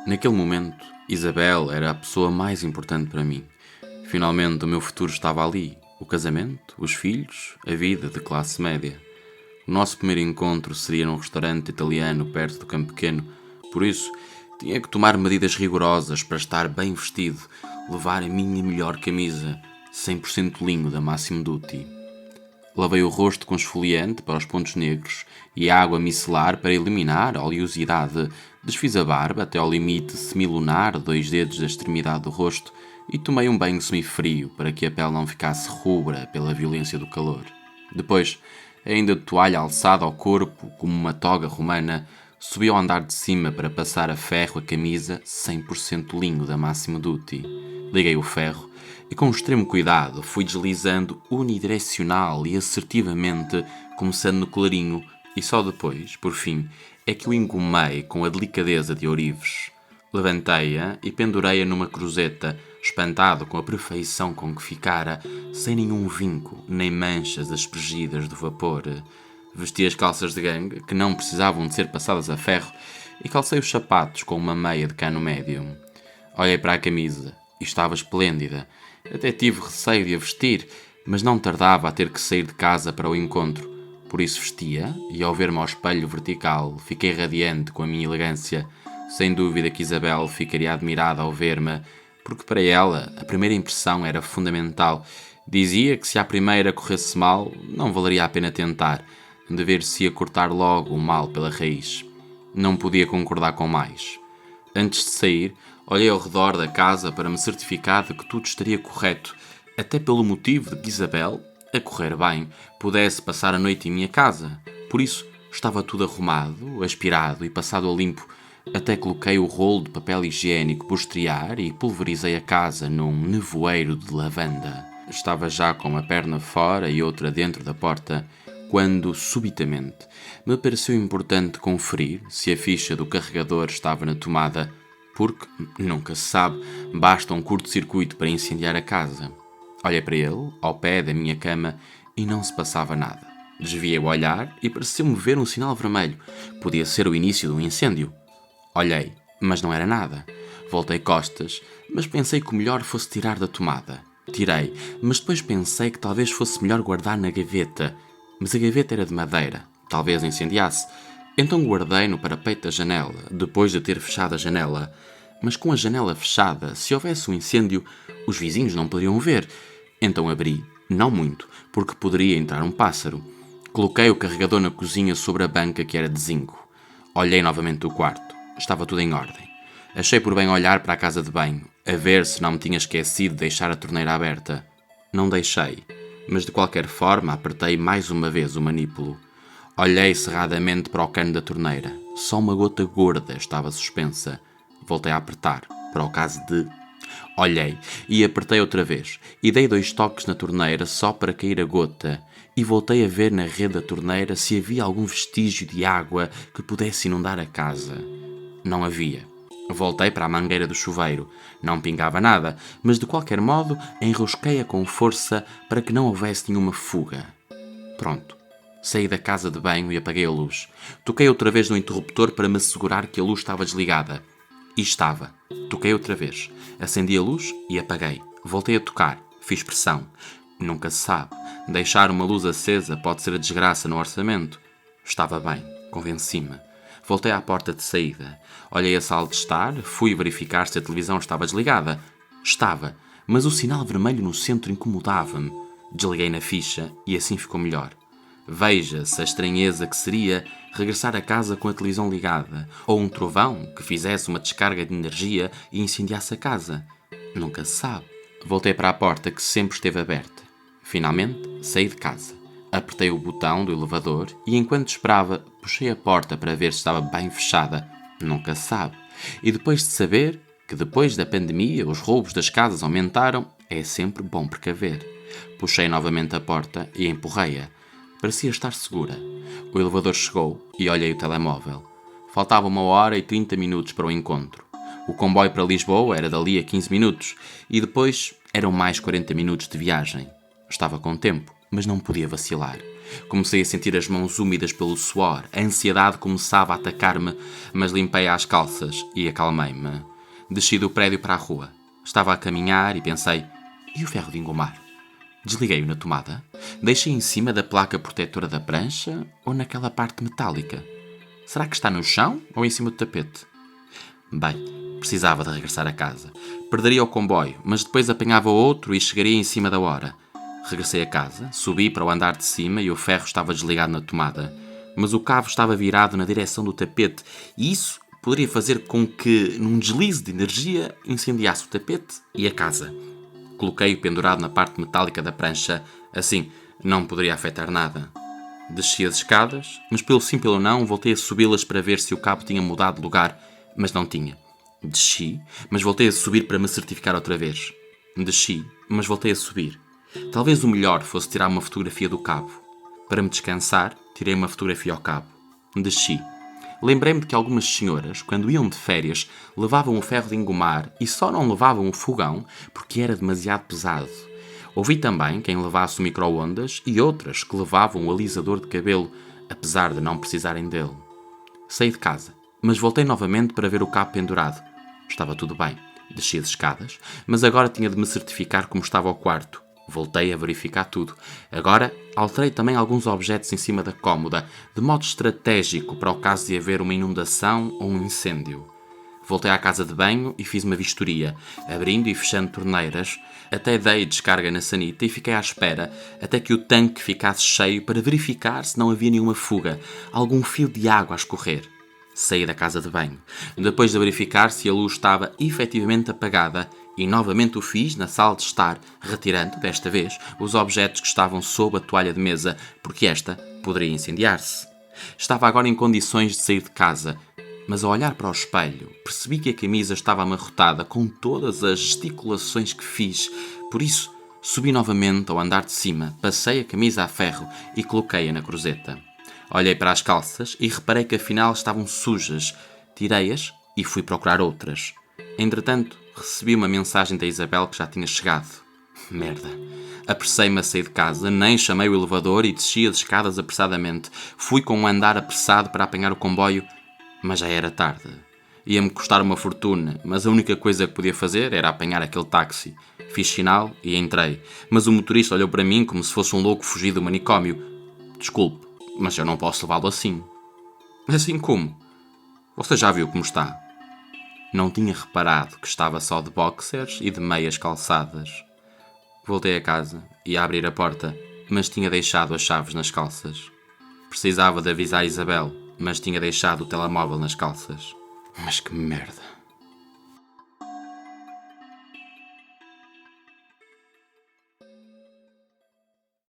Naquele momento, Isabel era a pessoa mais importante para mim. Finalmente o meu futuro estava ali. O casamento, os filhos, a vida de classe média. O nosso primeiro encontro seria num restaurante italiano perto do Campo Pequeno. Por isso, tinha que tomar medidas rigorosas para estar bem vestido, levar a minha melhor camisa, 100% linho da Massimo Dutti. Lavei o rosto com esfoliante para os pontos negros e água micelar para eliminar a oleosidade. Desfiz a barba até ao limite semilunar, 2 dedos da extremidade do rosto, e tomei um banho semifrio para que a pele não ficasse rubra pela violência do calor. Depois, ainda de toalha alçada ao corpo, como uma toga romana, subi ao andar de cima para passar a ferro a camisa 100% linho da Massimo Dutti. Liguei o ferro e com extremo cuidado fui deslizando unidirecional e assertivamente, começando no colarinho, e só depois, por fim, é que o engomei com a delicadeza de ourives. Levantei-a e pendurei-a numa cruzeta, espantado com a perfeição com que ficara, sem nenhum vinco, nem manchas aspergidas do vapor. Vesti as calças de gangue, que não precisavam de ser passadas a ferro, e calcei os sapatos com uma meia de cano médio. Olhei para a camisa e estava esplêndida. Até tive receio de a vestir, mas não tardava a ter que sair de casa para o encontro. Por isso vestia, e ao ver-me ao espelho vertical, fiquei radiante com a minha elegância. Sem dúvida que Isabel ficaria admirada ao ver-me, porque para ela a primeira impressão era fundamental. Dizia que se a primeira corresse mal, não valeria a pena tentar, dever-se-ia cortar logo o mal pela raiz. Não podia concordar com mais. Antes de sair, olhei ao redor da casa para me certificar de que tudo estaria correto, até pelo motivo de que Isabel, a correr bem, pudesse passar a noite em minha casa. Por isso, estava tudo arrumado, aspirado e passado a limpo. Até coloquei o rolo de papel higiênico por estrear e pulverizei a casa num nevoeiro de lavanda. Estava já com uma perna fora e outra dentro da porta, quando, subitamente, me pareceu importante conferir se a ficha do carregador estava na tomada, porque, nunca se sabe, basta um curto-circuito para incendiar a casa. Olhei para ele, ao pé da minha cama, e não se passava nada. Desviei o olhar e pareceu-me ver um sinal vermelho. Podia ser o início de um incêndio. Olhei, mas não era nada. Voltei costas, mas pensei que o melhor fosse tirar da tomada. Tirei, mas depois pensei que talvez fosse melhor guardar na gaveta. Mas a gaveta era de madeira, talvez incendiasse. Então guardei no parapeito da janela, depois de ter fechado a janela. Mas com a janela fechada, se houvesse um incêndio, os vizinhos não poderiam ver. Então abri, não muito, porque poderia entrar um pássaro. Coloquei o carregador na cozinha sobre a banca que era de zinco. Olhei novamente o quarto. Estava tudo em ordem. Achei por bem olhar para a casa de banho, a ver se não me tinha esquecido de deixar a torneira aberta. Não deixei, mas de qualquer forma apertei mais uma vez o manípulo. Olhei cerradamente para o cano da torneira. Só uma gota gorda estava suspensa. Voltei a apertar, para o caso de... Olhei e apertei outra vez, e dei 2 toques na torneira só para cair a gota, e voltei a ver na rede da torneira se havia algum vestígio de água que pudesse inundar a casa. Não havia. Voltei para a mangueira do chuveiro. Não pingava nada, mas de qualquer modo enrosquei-a com força para que não houvesse nenhuma fuga. Pronto. Saí da casa de banho e apaguei a luz. Toquei outra vez no interruptor para me assegurar que a luz estava desligada. E estava. Toquei outra vez. Acendi a luz e apaguei. Voltei a tocar. Fiz pressão. Nunca se sabe. Deixar uma luz acesa pode ser a desgraça no orçamento. Estava bem. Convenci-me. Voltei à porta de saída. Olhei a sala de estar, fui verificar se a televisão estava desligada. Estava, mas o sinal vermelho no centro incomodava-me. Desliguei na ficha e assim ficou melhor. Veja-se a estranheza que seria regressar a casa com a televisão ligada, ou um trovão que fizesse uma descarga de energia e incendiasse a casa. Nunca se sabe. Voltei para a porta que sempre esteve aberta. Finalmente, saí de casa. Apertei o botão do elevador e, enquanto esperava, puxei a porta para ver se estava bem fechada. Nunca se sabe. E depois de saber que depois da pandemia os roubos das casas aumentaram, é sempre bom precaver. Puxei novamente a porta e empurrei-a. Parecia estar segura. O elevador chegou e olhei o telemóvel. Faltava 1h30 para o encontro. O comboio para Lisboa era dali a 15 minutos e depois eram mais 40 minutos de viagem. Estava com tempo, mas não podia vacilar. Comecei a sentir as mãos úmidas pelo suor. A ansiedade começava a atacar-me, mas limpei as calças e acalmei-me. Desci do prédio para a rua. Estava a caminhar e pensei, e o ferro de engomar? Desliguei-o na tomada. Deixei em cima da placa protetora da prancha ou naquela parte metálica? Será que está no chão ou em cima do tapete? Bem, precisava de regressar a casa. Perderia o comboio, mas depois apanhava outro e chegaria em cima da hora. Regressei a casa, subi para o andar de cima e o ferro estava desligado na tomada. Mas o cabo estava virado na direção do tapete e isso poderia fazer com que, num deslize de energia, incendiasse o tapete e a casa. Coloquei-o pendurado na parte metálica da prancha. Assim, não poderia afetar nada. Desci as escadas, mas pelo sim pelo não, voltei a subi-las para ver se o cabo tinha mudado de lugar, mas não tinha. Desci, mas voltei a subir para me certificar outra vez. Desci, mas voltei a subir. Talvez o melhor fosse tirar uma fotografia do cabo. Para me descansar, tirei uma fotografia ao cabo. Desci. Lembrei-me de que algumas senhoras, quando iam de férias, levavam o ferro de engomar e só não levavam o fogão porque era demasiado pesado. Ouvi também quem levasse o micro-ondas e outras que levavam o alisador de cabelo, apesar de não precisarem dele. Saí de casa, mas voltei novamente para ver o cabo pendurado. Estava tudo bem. Desci as escadas, mas agora tinha de me certificar como estava o quarto. Voltei a verificar tudo. Agora, alterei também alguns objetos em cima da cômoda, de modo estratégico para o caso de haver uma inundação ou um incêndio. Voltei à casa de banho e fiz uma vistoria, abrindo e fechando torneiras. Até dei descarga na sanita e fiquei à espera até que o tanque ficasse cheio para verificar se não havia nenhuma fuga, algum fio de água a escorrer. Saí da casa de banho, depois de verificar se a luz estava efetivamente apagada, e novamente o fiz na sala de estar, retirando, desta vez, os objetos que estavam sob a toalha de mesa, porque esta poderia incendiar-se. Estava agora em condições de sair de casa, mas ao olhar para o espelho, percebi que a camisa estava amarrotada com todas as gesticulações que fiz. Por isso, subi novamente ao andar de cima, passei a camisa a ferro e coloquei-a na cruzeta. Olhei para as calças e reparei que afinal estavam sujas. Tirei-as e fui procurar outras. Entretanto, recebi uma mensagem da Isabel que já tinha chegado. Merda. Apressei-me a sair de casa, nem chamei o elevador e desci as escadas apressadamente. Fui com um andar apressado para apanhar o comboio, mas já era tarde. Ia-me custar uma fortuna, mas a única coisa que podia fazer era apanhar aquele táxi. Fiz sinal e entrei, mas o motorista olhou para mim como se fosse um louco fugido do manicômio. Desculpe, mas eu não posso levá-lo assim. Assim como? Você já viu como está? Não tinha reparado que estava só de boxers e de meias calçadas. Voltei a casa e a abrir a porta, mas tinha deixado as chaves nas calças. Precisava de avisar a Isabel, mas tinha deixado o telemóvel nas calças. Mas que merda!